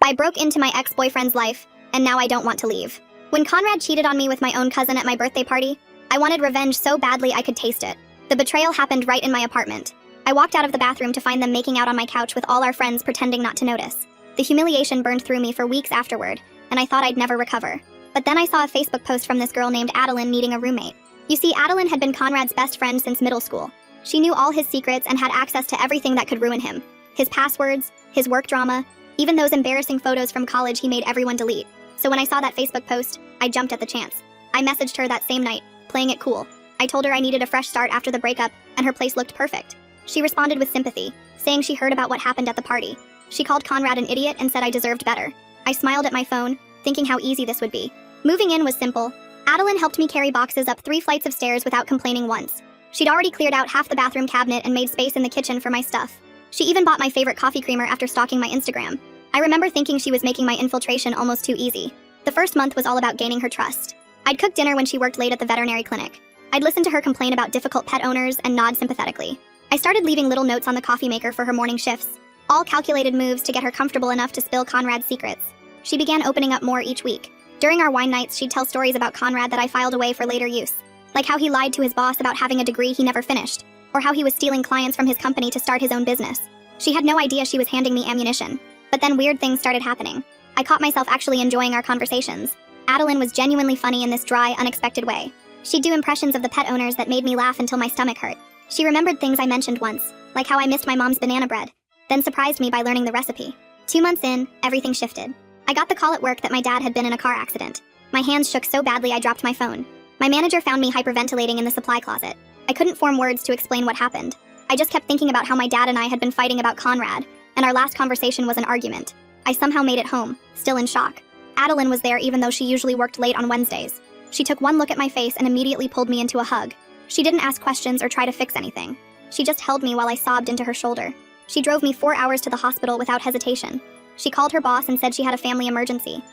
I broke into my ex-boyfriend's life, and now I don't want to leave. When Conrad cheated on me with my own cousin at my birthday party, I wanted revenge so badly I could taste it. The betrayal happened right in my apartment. I walked out of the bathroom to find them making out on my couch with all our friends pretending not to notice. The humiliation burned through me for weeks afterward, and I thought I'd never recover. But then I saw a Facebook post from this girl named Adeline needing a roommate. You see, Adeline had been Conrad's best friend since middle school. She knew all his secrets and had access to everything that could ruin him. His passwords, his work drama, even those embarrassing photos from college he made everyone delete. So when I saw that Facebook post, I jumped at the chance. I messaged her that same night, playing it cool. I told her I needed a fresh start after the breakup, and her place looked perfect. She responded with sympathy, saying she heard about what happened at the party. She called Conrad an idiot and said I deserved better. I smiled at my phone, thinking how easy this would be. Moving in was simple. Adeline helped me carry boxes up 3 flights of stairs without complaining once. She'd already cleared out half the bathroom cabinet and made space in the kitchen for my stuff. She even bought my favorite coffee creamer after stalking my Instagram. I remember thinking she was making my infiltration almost too easy. The first month was all about gaining her trust. I'd cook dinner when she worked late at the veterinary clinic. I'd listen to her complain about difficult pet owners and nod sympathetically. I started leaving little notes on the coffee maker for her morning shifts, all calculated moves to get her comfortable enough to spill Conrad's secrets. She began opening up more each week. During our wine nights, she'd tell stories about Conrad that I filed away for later use, like how he lied to his boss about having a degree he never finished, or how he was stealing clients from his company to start his own business. She had no idea she was handing me ammunition. But then weird things started happening. I caught myself actually enjoying our conversations. Adeline was genuinely funny in this dry, unexpected way. She'd do impressions of the pet owners that made me laugh until my stomach hurt. She remembered things I mentioned once, like how I missed my mom's banana bread, then surprised me by learning the recipe. 2 months in, everything shifted. I got the call at work that my dad had been in a car accident. My hands shook so badly I dropped my phone. My manager found me hyperventilating in the supply closet. I couldn't form words to explain what happened. I just kept thinking about how my dad and I had been fighting about Conrad, and our last conversation was an argument. I somehow made it home, still in shock. Adeline was there even though she usually worked late on Wednesdays. She took one look at my face and immediately pulled me into a hug. She didn't ask questions or try to fix anything. She just held me while I sobbed into her shoulder. She drove me 4 hours to the hospital without hesitation. She called her boss and said she had a family emergency.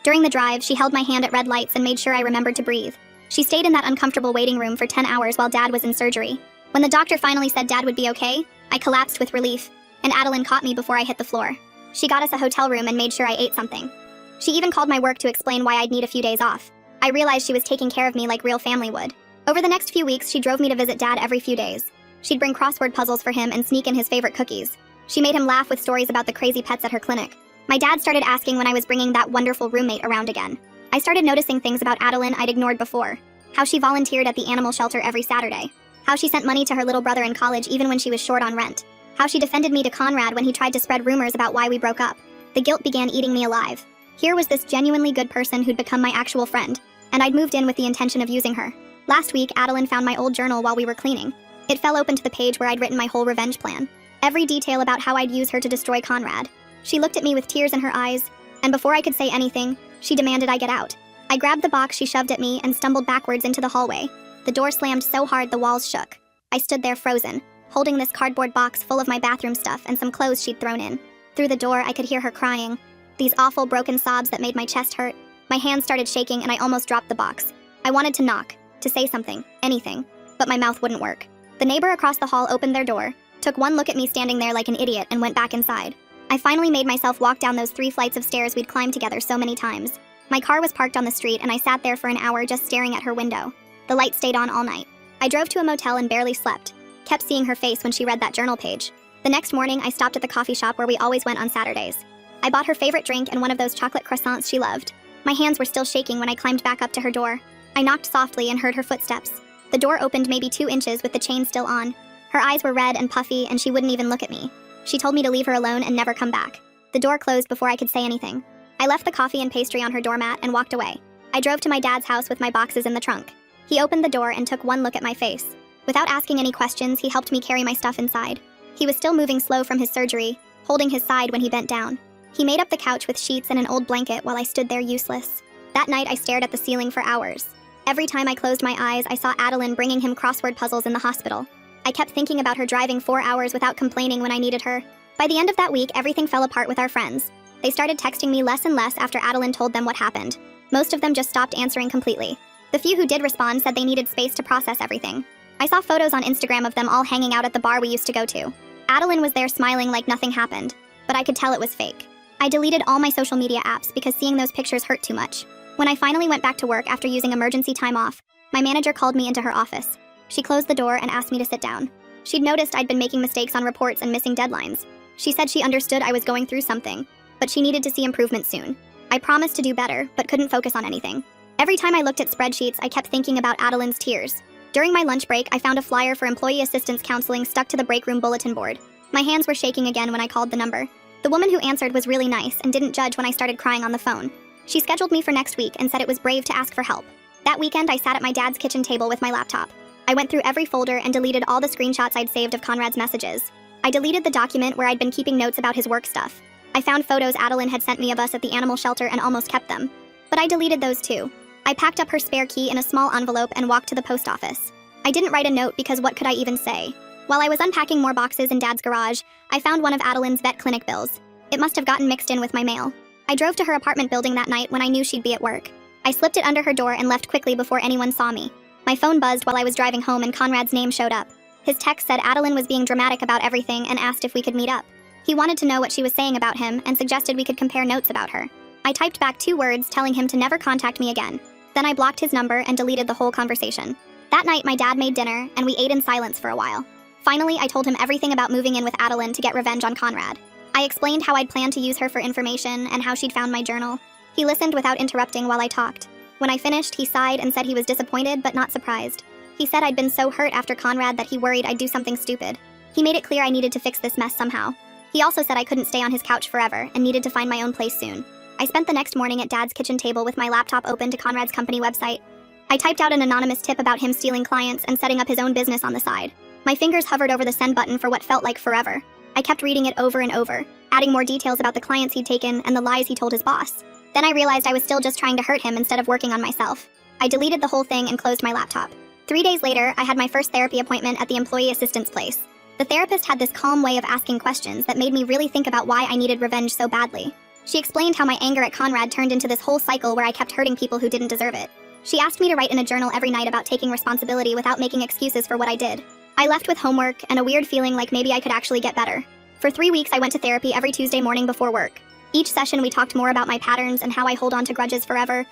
During the drive, she held my hand at red lights and made sure I remembered to breathe. She stayed in that uncomfortable waiting room for 10 hours while Dad was in surgery. When the doctor finally said Dad would be okay, I collapsed with relief, and Adeline caught me before I hit the floor. She got us a hotel room and made sure I ate something. She even called my work to explain why I'd need a few days off. I realized she was taking care of me like real family would. Over the next few weeks, she drove me to visit Dad every few days. She'd bring crossword puzzles for him and sneak in his favorite cookies. She made him laugh with stories about the crazy pets at her clinic. My dad started asking when I was bringing that wonderful roommate around again. I started noticing things about Adeline I'd ignored before. How she volunteered at the animal shelter every Saturday. How she sent money to her little brother in college even when she was short on rent. How she defended me to Conrad when he tried to spread rumors about why we broke up. The guilt began eating me alive. Here was this genuinely good person who'd become my actual friend, and I'd moved in with the intention of using her. Last week, Adeline found my old journal while we were cleaning. It fell open to the page where I'd written my whole revenge plan. Every detail about how I'd use her to destroy Conrad. She looked at me with tears in her eyes, and before I could say anything, she demanded I get out. I grabbed the box she shoved at me and stumbled backwards into the hallway. The door slammed so hard the walls shook. I stood there frozen, holding this cardboard box full of my bathroom stuff and some clothes she'd thrown in. Through the door, I could hear her crying. These awful broken sobs that made my chest hurt. My hands started shaking and I almost dropped the box. I wanted to knock, to say something, anything, but my mouth wouldn't work. The neighbor across the hall opened their door, took one look at me standing there like an idiot and went back inside. I finally made myself walk down those 3 flights of stairs we'd climbed together so many times. My car was parked on the street and I sat there for an hour just staring at her window. The light stayed on all night. I drove to a motel and barely slept. Kept seeing her face when she read that journal page. The next morning, I stopped at the coffee shop where we always went on Saturdays. I bought her favorite drink and one of those chocolate croissants she loved. My hands were still shaking when I climbed back up to her door. I knocked softly and heard her footsteps. The door opened maybe 2 inches with the chain still on. Her eyes were red and puffy and she wouldn't even look at me. She told me to leave her alone and never come back. The door closed before I could say anything. I left the coffee and pastry on her doormat and walked away. I drove to my dad's house with my boxes in the trunk. He opened the door and took one look at my face. Without asking any questions, he helped me carry my stuff inside. He was still moving slow from his surgery, holding his side when he bent down. He made up the couch with sheets and an old blanket while I stood there useless. That night, I stared at the ceiling for hours. Every time I closed my eyes, I saw Adeline bringing him crossword puzzles in the hospital. I kept thinking about her driving 4 hours without complaining when I needed her. By the end of that week, everything fell apart with our friends. They started texting me less and less after Adeline told them what happened. Most of them just stopped answering completely. The few who did respond said they needed space to process everything. I saw photos on Instagram of them all hanging out at the bar we used to go to. Adeline was there smiling like nothing happened, but I could tell it was fake. I deleted all my social media apps because seeing those pictures hurt too much. When I finally went back to work after using emergency time off, my manager called me into her office. She closed the door and asked me to sit down. She'd noticed I'd been making mistakes on reports and missing deadlines. She said she understood I was going through something, but she needed to see improvement soon. I promised to do better, but couldn't focus on anything. Every time I looked at spreadsheets, I kept thinking about Adeline's tears. During my lunch break, I found a flyer for employee assistance counseling stuck to the break room bulletin board. My hands were shaking again when I called the number. The woman who answered was really nice and didn't judge when I started crying on the phone. She scheduled me for next week and said it was brave to ask for help. That weekend, I sat at my dad's kitchen table with my laptop. I went through every folder and deleted all the screenshots I'd saved of Conrad's messages. I deleted the document where I'd been keeping notes about his work stuff. I found photos Adeline had sent me of us at the animal shelter and almost kept them. But I deleted those too. I packed up her spare key in a small envelope and walked to the post office. I didn't write a note because what could I even say? While I was unpacking more boxes in Dad's garage, I found one of Adeline's vet clinic bills. It must have gotten mixed in with my mail. I drove to her apartment building that night when I knew she'd be at work. I slipped it under her door and left quickly before anyone saw me. My phone buzzed while I was driving home and Conrad's name showed up. His text said Adeline was being dramatic about everything and asked if we could meet up. He wanted to know what she was saying about him and suggested we could compare notes about her. I typed back 2 words telling him to never contact me again. Then I blocked his number and deleted the whole conversation. That night, my dad made dinner and we ate in silence for a while. Finally, I told him everything about moving in with Adeline to get revenge on Conrad. I explained how I'd planned to use her for information and how she'd found my journal. He listened without interrupting while I talked. When I finished, he sighed and said he was disappointed but not surprised. He said I'd been so hurt after Conrad that he worried I'd do something stupid. He made it clear I needed to fix this mess somehow. He also said I couldn't stay on his couch forever and needed to find my own place soon. I spent the next morning at Dad's kitchen table with my laptop open to Conrad's company website. I typed out an anonymous tip about him stealing clients and setting up his own business on the side. My fingers hovered over the send button for what felt like forever. I kept reading it over and over, adding more details about the clients he'd taken and the lies he told his boss. Then I realized I was still just trying to hurt him instead of working on myself. I deleted the whole thing and closed my laptop. 3 days later, I had my first therapy appointment at the employee assistance place. The therapist had this calm way of asking questions that made me really think about why I needed revenge so badly. She explained how my anger at Conrad turned into this whole cycle where I kept hurting people who didn't deserve it. She asked me to write in a journal every night about taking responsibility without making excuses for what I did. I left with homework and a weird feeling like maybe I could actually get better. For 3 weeks, I went to therapy every Tuesday morning before work. Each session, we talked more about my patterns and how I hold on to grudges forever.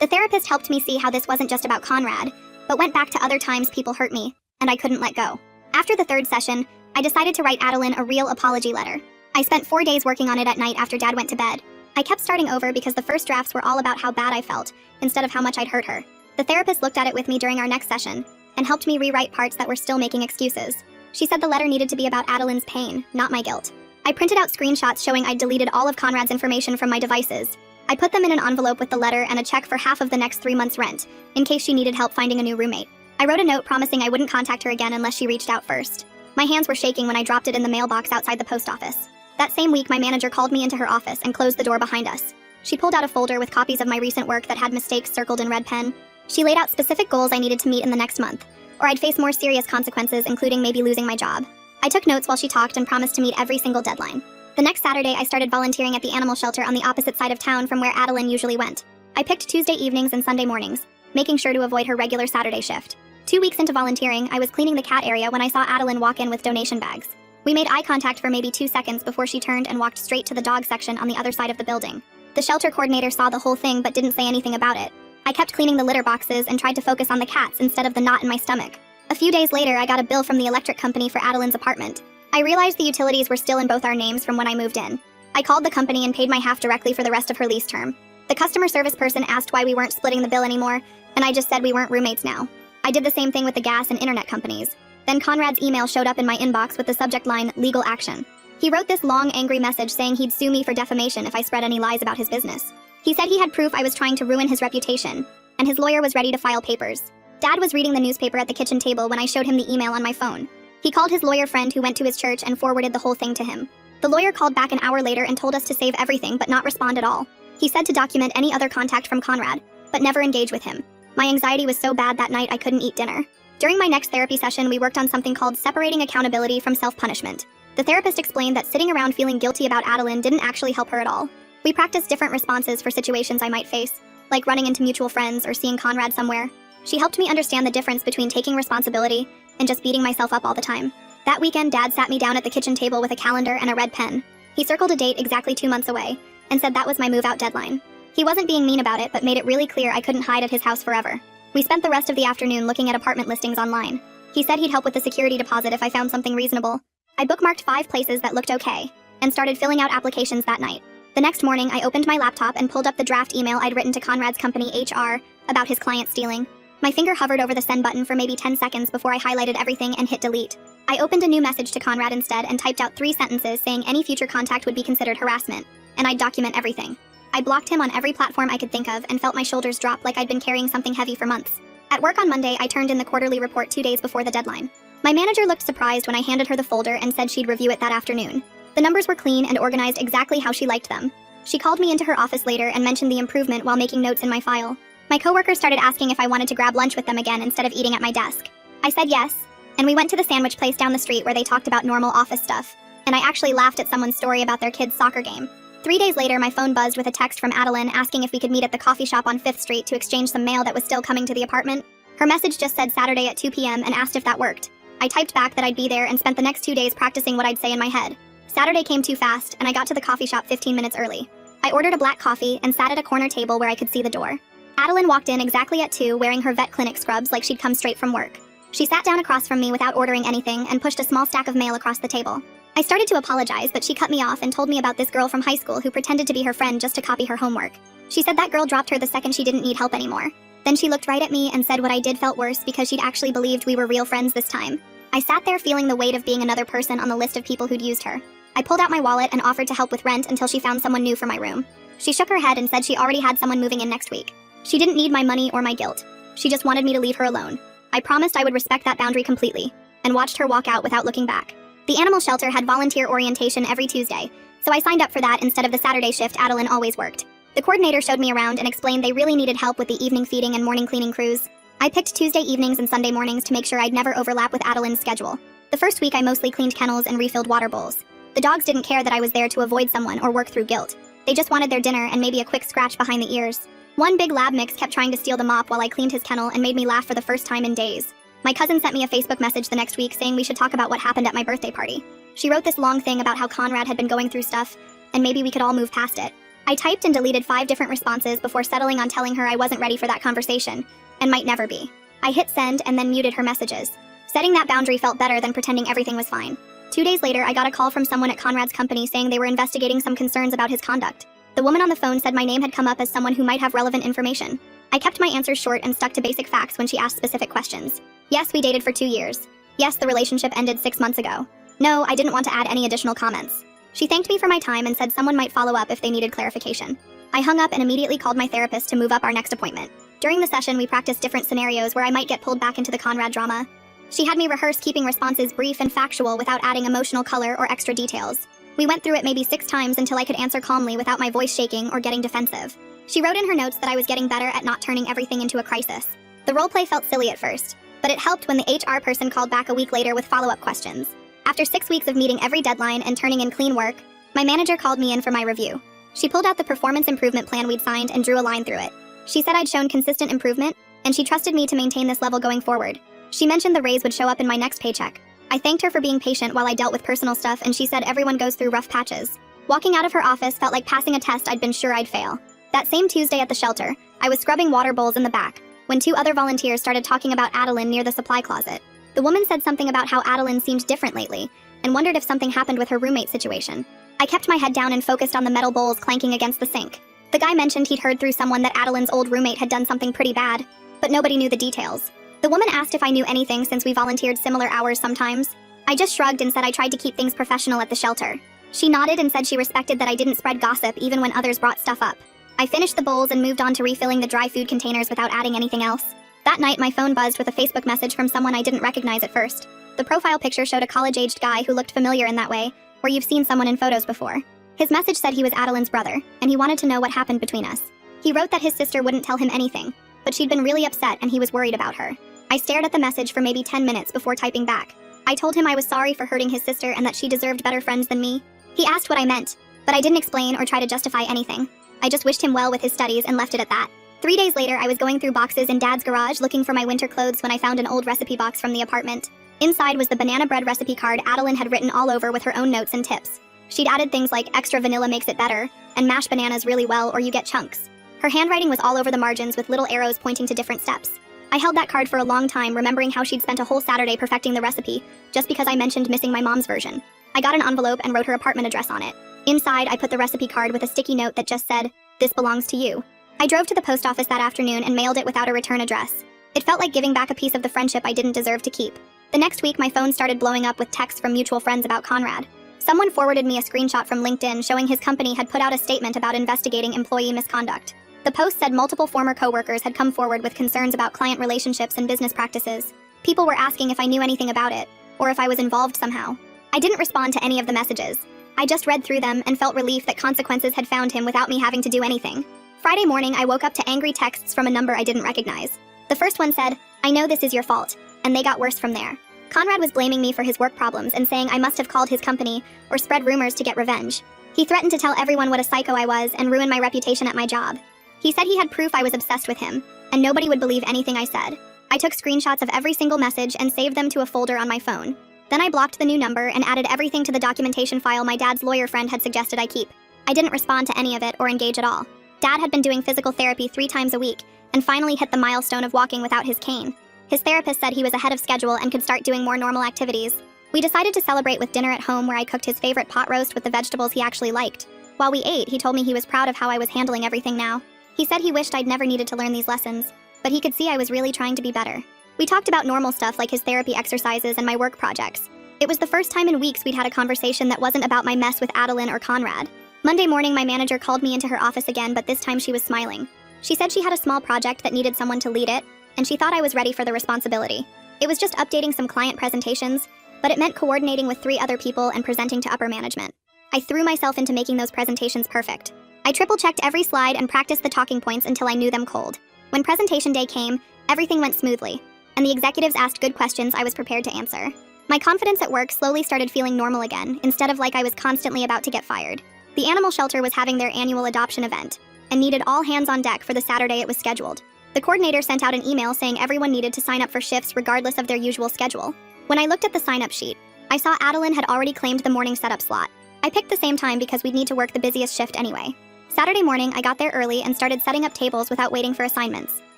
The therapist helped me see how this wasn't just about Conrad, but went back to other times people hurt me, and I couldn't let go. After the 3rd session, I decided to write Adeline a real apology letter. I spent 4 days working on it at night after Dad went to bed. I kept starting over because the first drafts were all about how bad I felt, instead of how much I'd hurt her. The therapist looked at it with me during our next session, and helped me rewrite parts that were still making excuses. She said the letter needed to be about Adeline's pain, not my guilt. I printed out screenshots showing I'd deleted all of Conrad's information from my devices. I put them in an envelope with the letter and a check for half of the next 3 months' rent, in case she needed help finding a new roommate. I wrote a note promising I wouldn't contact her again unless she reached out first. My hands were shaking when I dropped it in the mailbox outside the post office. That same week, my manager called me into her office and closed the door behind us. She pulled out a folder with copies of my recent work that had mistakes circled in red pen. She laid out specific goals I needed to meet in the next month, or I'd face more serious consequences, including maybe losing my job. I took notes while she talked and promised to meet every single deadline. The next Saturday, I started volunteering at the animal shelter on the opposite side of town from where Adeline usually went. I picked Tuesday evenings and Sunday mornings, making sure to avoid her regular Saturday shift. 2 weeks into volunteering, I was cleaning the cat area when I saw Adeline walk in with donation bags. We made eye contact for maybe 2 seconds before she turned and walked straight to the dog section on the other side of the building. The shelter coordinator saw the whole thing but didn't say anything about it. I kept cleaning the litter boxes and tried to focus on the cats instead of the knot in my stomach. A few days later, I got a bill from the electric company for Adeline's apartment. I realized the utilities were still in both our names from when I moved in. I called the company and paid my half directly for the rest of her lease term. The customer service person asked why we weren't splitting the bill anymore, and I just said we weren't roommates now. I did the same thing with the gas and internet companies. Then Conrad's email showed up in my inbox with the subject line, legal action. He wrote this long, angry message saying he'd sue me for defamation if I spread any lies about his business. He said he had proof I was trying to ruin his reputation, and his lawyer was ready to file papers. Dad was reading the newspaper at the kitchen table when I showed him the email on my phone. He called his lawyer friend who went to his church and forwarded the whole thing to him. The lawyer called back an hour later and told us to save everything but not respond at all. He said to document any other contact from Conrad, but never engage with him. My anxiety was so bad that night I couldn't eat dinner. During my next therapy session, we worked on something called separating accountability from self-punishment. The therapist explained that sitting around feeling guilty about Adeline didn't actually help her at all. We practiced different responses for situations I might face, like running into mutual friends or seeing Conrad somewhere. She helped me understand the difference between taking responsibility and just beating myself up all the time. That weekend, Dad sat me down at the kitchen table with a calendar and a red pen. He circled a date exactly 2 months away, and said that was my move-out deadline. He wasn't being mean about it, but made it really clear I couldn't hide at his house forever. We spent the rest of the afternoon looking at apartment listings online. He said he'd help with the security deposit if I found something reasonable. I bookmarked 5 places that looked okay, and started filling out applications that night. The next morning, I opened my laptop and pulled up the draft email I'd written to Conrad's company, HR, about his client stealing. My finger hovered over the send button for maybe 10 seconds before I highlighted everything and hit delete. I opened a new message to Conrad instead and typed out 3 sentences saying any future contact would be considered harassment, and I'd document everything. I blocked him on every platform I could think of and felt my shoulders drop like I'd been carrying something heavy for months. At work on Monday, I turned in the quarterly report 2 days before the deadline. My manager looked surprised when I handed her the folder and said she'd review it that afternoon. The numbers were clean and organized exactly how she liked them. She called me into her office later and mentioned the improvement while making notes in my file. My coworkers started asking if I wanted to grab lunch with them again instead of eating at my desk. I said yes, and we went to the sandwich place down the street where they talked about normal office stuff, and I actually laughed at someone's story about their kid's soccer game. 3 days later, my phone buzzed with a text from Adeline asking if we could meet at the coffee shop on 5th Street to exchange some mail that was still coming to the apartment. Her message just said Saturday at 2 p.m. and asked if that worked. I typed back that I'd be there and spent the next 2 days practicing what I'd say in my head. Saturday came too fast, and I got to the coffee shop 15 minutes early. I ordered a black coffee and sat at a corner table where I could see the door. Adeline walked in exactly at 2 wearing her vet clinic scrubs like she'd come straight from work. She sat down across from me without ordering anything and pushed a small stack of mail across the table. I started to apologize, but she cut me off and told me about this girl from high school who pretended to be her friend just to copy her homework. She said that girl dropped her the second she didn't need help anymore. Then she looked right at me and said what I did felt worse because she'd actually believed we were real friends this time. I sat there feeling the weight of being another person on the list of people who'd used her. I pulled out my wallet and offered to help with rent until she found someone new for my room. She shook her head and said she already had someone moving in next week. She didn't need my money or my guilt. She just wanted me to leave her alone. I promised I would respect that boundary completely, and watched her walk out without looking back. The animal shelter had volunteer orientation every Tuesday, so I signed up for that instead of the Saturday shift Adeline always worked. The coordinator showed me around and explained they really needed help with the evening feeding and morning cleaning crews. I picked Tuesday evenings and Sunday mornings to make sure I'd never overlap with Adeline's schedule. The first week I mostly cleaned kennels and refilled water bowls. The dogs didn't care that I was there to avoid someone or work through guilt. They just wanted their dinner and maybe a quick scratch behind the ears. One big lab mix kept trying to steal the mop while I cleaned his kennel and made me laugh for the first time in days. My cousin sent me a Facebook message the next week saying we should talk about what happened at my birthday party. She wrote this long thing about how Conrad had been going through stuff, and maybe we could all move past it. I typed and deleted 5 different responses before settling on telling her I wasn't ready for that conversation, and might never be. I hit send and then muted her messages. Setting that boundary felt better than pretending everything was fine. 2 days later, I got a call from someone at Conrad's company saying they were investigating some concerns about his conduct. The woman on the phone said my name had come up as someone who might have relevant information. I kept my answers short and stuck to basic facts when she asked specific questions. Yes, we dated for 2 years. Yes, the relationship ended 6 months ago. No, I didn't want to add any additional comments. She thanked me for my time and said someone might follow up if they needed clarification. I hung up and immediately called my therapist to move up our next appointment. During the session, we practiced different scenarios where I might get pulled back into the Conrad drama. She had me rehearse keeping responses brief and factual without adding emotional color or extra details. We went through it maybe 6 times until I could answer calmly without my voice shaking or getting defensive. She wrote in her notes that I was getting better at not turning everything into a crisis. The roleplay felt silly at first, but it helped when the HR person called back a week later with follow-up questions. After 6 weeks of meeting every deadline and turning in clean work, my manager called me in for my review. She pulled out the performance improvement plan we'd signed and drew a line through it. She said I'd shown consistent improvement, and she trusted me to maintain this level going forward. She mentioned the raise would show up in my next paycheck. I thanked her for being patient while I dealt with personal stuff, and she said everyone goes through rough patches. Walking out of her office felt like passing a test I'd been sure I'd fail. That same Tuesday at the shelter, I was scrubbing water bowls in the back, when 2 other volunteers started talking about Adeline near the supply closet. The woman said something about how Adeline seemed different lately, and wondered if something happened with her roommate situation. I kept my head down and focused on the metal bowls clanking against the sink. The guy mentioned he'd heard through someone that Adeline's old roommate had done something pretty bad, but nobody knew the details. The woman asked if I knew anything since we volunteered similar hours sometimes. I just shrugged and said I tried to keep things professional at the shelter. She nodded and said she respected that I didn't spread gossip even when others brought stuff up. I finished the bowls and moved on to refilling the dry food containers without adding anything else. That night, my phone buzzed with a Facebook message from someone I didn't recognize at first. The profile picture showed a college-aged guy who looked familiar in that way, where you've seen someone in photos before. His message said he was Adeline's brother, and he wanted to know what happened between us. He wrote that his sister wouldn't tell him anything, but she'd been really upset and he was worried about her. I stared at the message for maybe 10 minutes before typing back. I told him I was sorry for hurting his sister and that she deserved better friends than me. He asked what I meant, but I didn't explain or try to justify anything. I just wished him well with his studies and left it at that. 3 days later, I was going through boxes in Dad's garage looking for my winter clothes when I found an old recipe box from the apartment. Inside was the banana bread recipe card Adeline had written all over with her own notes and tips. She'd added things like extra vanilla makes it better, and mash bananas really well or you get chunks. Her handwriting was all over the margins with little arrows pointing to different steps. I held that card for a long time, remembering how she'd spent a whole Saturday perfecting the recipe, just because I mentioned missing my mom's version. I got an envelope and wrote her apartment address on it. Inside, I put the recipe card with a sticky note that just said, "This belongs to you." I drove to the post office that afternoon and mailed it without a return address. It felt like giving back a piece of the friendship I didn't deserve to keep. The next week, my phone started blowing up with texts from mutual friends about Conrad. Someone forwarded me a screenshot from LinkedIn showing his company had put out a statement about investigating employee misconduct. The post said multiple former coworkers had come forward with concerns about client relationships and business practices. People were asking if I knew anything about it, or if I was involved somehow. I didn't respond to any of the messages. I just read through them and felt relief that consequences had found him without me having to do anything. Friday morning, I woke up to angry texts from a number I didn't recognize. The first one said, "I know this is your fault," and they got worse from there. Conrad was blaming me for his work problems and saying I must have called his company or spread rumors to get revenge. He threatened to tell everyone what a psycho I was and ruin my reputation at my job. He said he had proof I was obsessed with him, and nobody would believe anything I said. I took screenshots of every single message and saved them to a folder on my phone. Then I blocked the new number and added everything to the documentation file my dad's lawyer friend had suggested I keep. I didn't respond to any of it or engage at all. Dad had been doing physical therapy 3 times a week and finally hit the milestone of walking without his cane. His therapist said he was ahead of schedule and could start doing more normal activities. We decided to celebrate with dinner at home where I cooked his favorite pot roast with the vegetables he actually liked. While we ate, he told me he was proud of how I was handling everything now. He said he wished I'd never needed to learn these lessons, but he could see I was really trying to be better. We talked about normal stuff like his therapy exercises and my work projects. It was the first time in weeks we'd had a conversation that wasn't about my mess with Adeline or Conrad. Monday morning, my manager called me into her office again, but this time she was smiling. She said she had a small project that needed someone to lead it, and she thought I was ready for the responsibility. It was just updating some client presentations, but it meant coordinating with 3 other people and presenting to upper management. I threw myself into making those presentations perfect. I triple-checked every slide and practiced the talking points until I knew them cold. When presentation day came, everything went smoothly, and the executives asked good questions I was prepared to answer. My confidence at work slowly started feeling normal again, instead of like I was constantly about to get fired. The animal shelter was having their annual adoption event, and needed all hands on deck for the Saturday it was scheduled. The coordinator sent out an email saying everyone needed to sign up for shifts regardless of their usual schedule. When I looked at the sign-up sheet, I saw Adeline had already claimed the morning setup slot. I picked the same time because we'd need to work the busiest shift anyway. Saturday morning, I got there early and started setting up tables without waiting for assignments.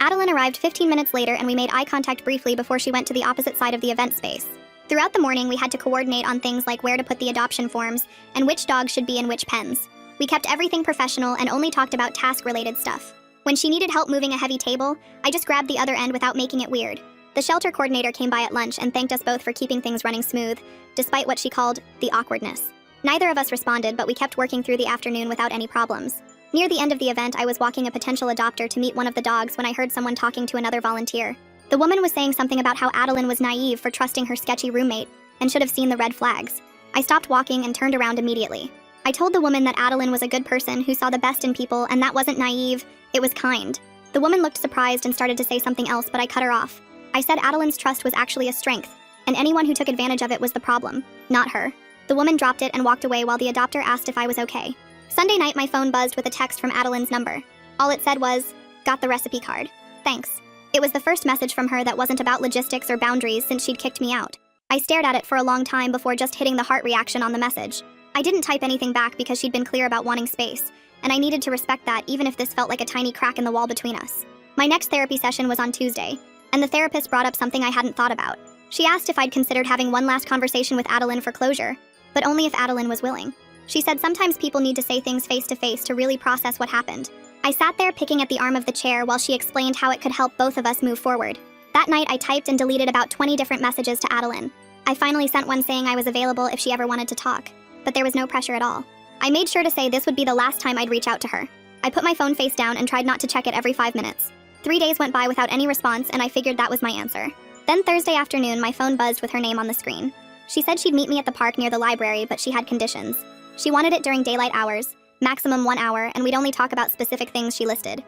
Adeline arrived 15 minutes later and we made eye contact briefly before she went to the opposite side of the event space. Throughout the morning, we had to coordinate on things like where to put the adoption forms and which dogs should be in which pens. We kept everything professional and only talked about task-related stuff. When she needed help moving a heavy table, I just grabbed the other end without making it weird. The shelter coordinator came by at lunch and thanked us both for keeping things running smooth, despite what she called the awkwardness. Neither of us responded, but we kept working through the afternoon without any problems. Near the end of the event, I was walking a potential adopter to meet one of the dogs when I heard someone talking to another volunteer. The woman was saying something about how Adeline was naive for trusting her sketchy roommate and should have seen the red flags. I stopped walking and turned around immediately. I told the woman that Adeline was a good person who saw the best in people, and that wasn't naive, it was kind. The woman looked surprised and started to say something else, but I cut her off. I said Adeline's trust was actually a strength, and anyone who took advantage of it was the problem, not her. The woman dropped it and walked away while the adopter asked if I was okay. Sunday night, my phone buzzed with a text from Adeline's number. All it said was, "Got the recipe card. Thanks." It was the first message from her that wasn't about logistics or boundaries since she'd kicked me out. I stared at it for a long time before just hitting the heart reaction on the message. I didn't type anything back because she'd been clear about wanting space, and I needed to respect that even if this felt like a tiny crack in the wall between us. My next therapy session was on Tuesday, and the therapist brought up something I hadn't thought about. She asked if I'd considered having one last conversation with Adeline for closure, but only if Adeline was willing. She said sometimes people need to say things face to face to really process what happened. I sat there picking at the arm of the chair while she explained how it could help both of us move forward. That night, I typed and deleted about 20 different messages to Adeline. I finally sent one saying I was available if she ever wanted to talk, but there was no pressure at all. I made sure to say this would be the last time I'd reach out to her. I put my phone face down and tried not to check it every 5 minutes. 3 days went by without any response, and I figured that was my answer. Then Thursday afternoon, my phone buzzed with her name on the screen. She said she'd meet me at the park near the library, but she had conditions. She wanted it during daylight hours, maximum 1 hour, and we'd only talk about specific things she listed.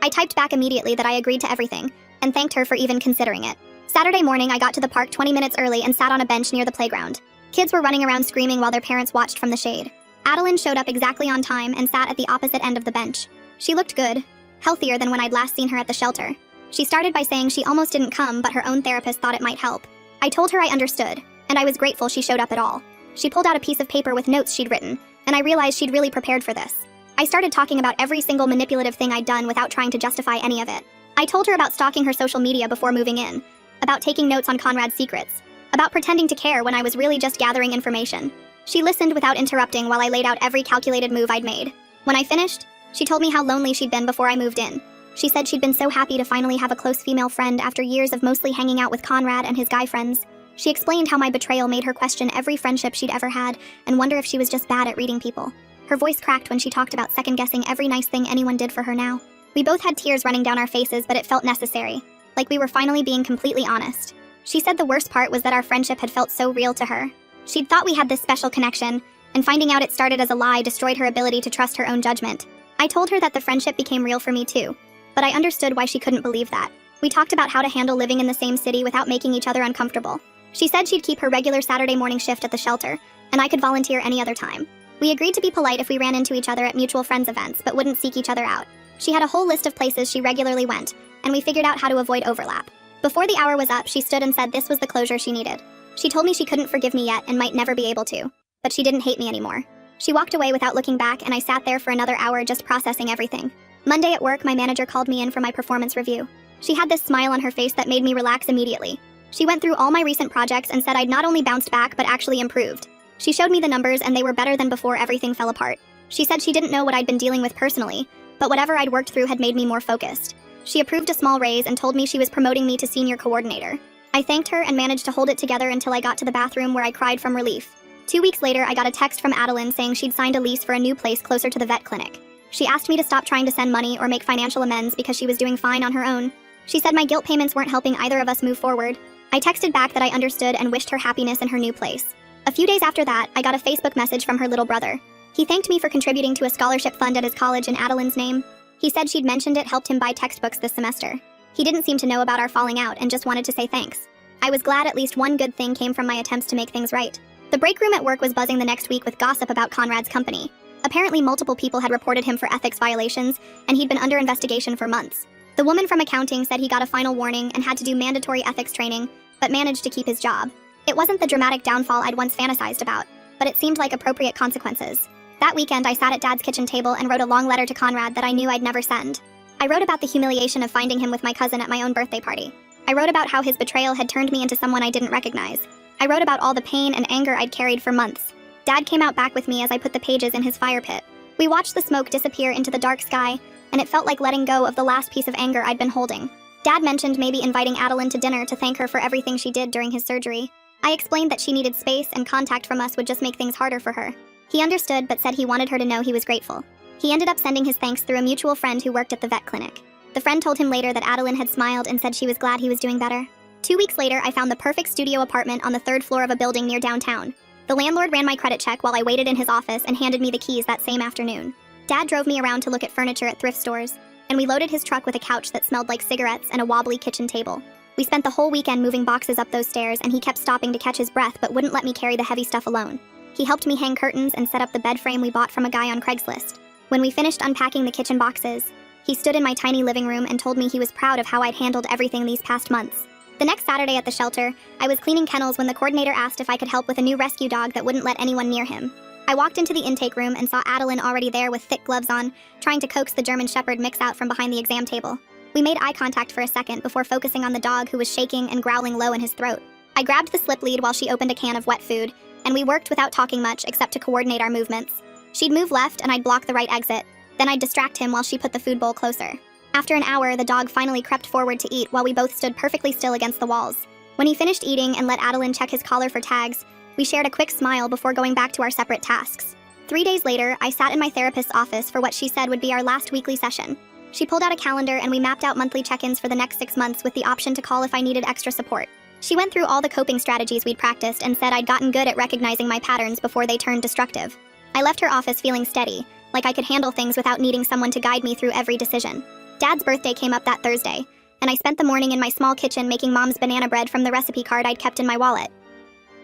I typed back immediately that I agreed to everything, and thanked her for even considering it. Saturday morning, I got to the park 20 minutes early and sat on a bench near the playground. Kids were running around screaming while their parents watched from the shade. Adeline showed up exactly on time and sat at the opposite end of the bench. She looked good, healthier than when I'd last seen her at the shelter. She started by saying she almost didn't come, but her own therapist thought it might help. I told her I understood, and I was grateful she showed up at all. She pulled out a piece of paper with notes she'd written, and I realized she'd really prepared for this. I started talking about every single manipulative thing I'd done without trying to justify any of it. I told her about stalking her social media before moving in, about taking notes on Conrad's secrets, about pretending to care when I was really just gathering information. She listened without interrupting while I laid out every calculated move I'd made. When I finished, she told me how lonely she'd been before I moved in. She said she'd been so happy to finally have a close female friend after years of mostly hanging out with Conrad and his guy friends. She explained how my betrayal made her question every friendship she'd ever had and wonder if she was just bad at reading people. Her voice cracked when she talked about second-guessing every nice thing anyone did for her now. We both had tears running down our faces, but it felt necessary, like we were finally being completely honest. She said the worst part was that our friendship had felt so real to her. She'd thought we had this special connection, and finding out it started as a lie destroyed her ability to trust her own judgment. I told her that the friendship became real for me too, but I understood why she couldn't believe that. We talked about how to handle living in the same city without making each other uncomfortable. She said she'd keep her regular Saturday morning shift at the shelter, and I could volunteer any other time. We agreed to be polite if we ran into each other at mutual friends events, but wouldn't seek each other out. She had a whole list of places she regularly went, and we figured out how to avoid overlap. Before the hour was up, she stood and said this was the closure she needed. She told me she couldn't forgive me yet and might never be able to, but she didn't hate me anymore. She walked away without looking back, and I sat there for another hour just processing everything. Monday at work, my manager called me in for my performance review. She had this smile on her face that made me relax immediately. She went through all my recent projects and said I'd not only bounced back but actually improved. She showed me the numbers and they were better than before everything fell apart. She said she didn't know what I'd been dealing with personally, but whatever I'd worked through had made me more focused. She approved a small raise and told me she was promoting me to senior coordinator. I thanked her and managed to hold it together until I got to the bathroom where I cried from relief. 2 weeks later, I got a text from Adeline saying she'd signed a lease for a new place closer to the vet clinic. She asked me to stop trying to send money or make financial amends because she was doing fine on her own. She said my guilt payments weren't helping either of us move forward. I texted back that I understood and wished her happiness in her new place. A few days after that, I got a Facebook message from her little brother. He thanked me for contributing to a scholarship fund at his college in Adeline's name. He said she'd mentioned it helped him buy textbooks this semester. He didn't seem to know about our falling out and just wanted to say thanks. I was glad at least one good thing came from my attempts to make things right. The break room at work was buzzing the next week with gossip about Conrad's company. Apparently multiple people had reported him for ethics violations, and he'd been under investigation for months. The woman from accounting said he got a final warning and had to do mandatory ethics training, but managed to keep his job. It wasn't the dramatic downfall I'd once fantasized about, but it seemed like appropriate consequences. That weekend, I sat at Dad's kitchen table and wrote a long letter to Conrad that I knew I'd never send. I wrote about the humiliation of finding him with my cousin at my own birthday party. I wrote about how his betrayal had turned me into someone I didn't recognize. I wrote about all the pain and anger I'd carried for months. Dad came out back with me as I put the pages in his fire pit. We watched the smoke disappear into the dark sky, and it felt like letting go of the last piece of anger I'd been holding. Dad mentioned maybe inviting Adeline to dinner to thank her for everything she did during his surgery. I explained that she needed space and contact from us would just make things harder for her. He understood but said he wanted her to know he was grateful. He ended up sending his thanks through a mutual friend who worked at the vet clinic. The friend told him later that Adeline had smiled and said she was glad he was doing better. 2 weeks later, I found the perfect studio apartment on the 3rd floor of a building near downtown. The landlord ran my credit check while I waited in his office and handed me the keys that same afternoon. Dad drove me around to look at furniture at thrift stores, and we loaded his truck with a couch that smelled like cigarettes and a wobbly kitchen table. We spent the whole weekend moving boxes up those stairs, and he kept stopping to catch his breath but wouldn't let me carry the heavy stuff alone. He helped me hang curtains and set up the bed frame we bought from a guy on Craigslist. When we finished unpacking the kitchen boxes, he stood in my tiny living room and told me he was proud of how I'd handled everything these past months. The next Saturday at the shelter, I was cleaning kennels when the coordinator asked if I could help with a new rescue dog that wouldn't let anyone near him. I walked into the intake room and saw Adeline already there with thick gloves on, trying to coax the German Shepherd mix out from behind the exam table. We made eye contact for a second before focusing on the dog who was shaking and growling low in his throat. I grabbed the slip lead while she opened a can of wet food, and we worked without talking much except to coordinate our movements. She'd move left and I'd block the right exit, then I'd distract him while she put the food bowl closer. After an hour, the dog finally crept forward to eat while we both stood perfectly still against the walls. When he finished eating and let Adeline check his collar for tags, we shared a quick smile before going back to our separate tasks. 3 days later, I sat in my therapist's office for what she said would be our last weekly session. She pulled out a calendar and we mapped out monthly check-ins for the next 6 months with the option to call if I needed extra support. She went through all the coping strategies we'd practiced and said I'd gotten good at recognizing my patterns before they turned destructive. I left her office feeling steady, like I could handle things without needing someone to guide me through every decision. Dad's birthday came up that Thursday, and I spent the morning in my small kitchen making Mom's banana bread from the recipe card I'd kept in my wallet.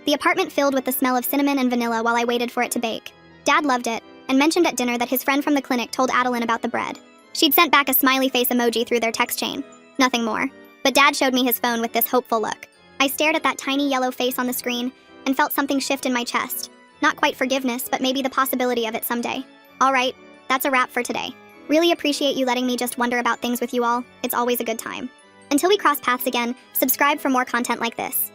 The apartment filled with the smell of cinnamon and vanilla while I waited for it to bake. Dad loved it, and mentioned at dinner that his friend from the clinic told Adeline about the bread. She'd sent back a smiley face emoji through their text chain. Nothing more. But Dad showed me his phone with this hopeful look. I stared at that tiny yellow face on the screen and felt something shift in my chest. Not quite forgiveness, but maybe the possibility of it someday. Alright, that's a wrap for today. Really appreciate you letting me just wonder about things with you all. It's always a good time. Until we cross paths again, subscribe for more content like this.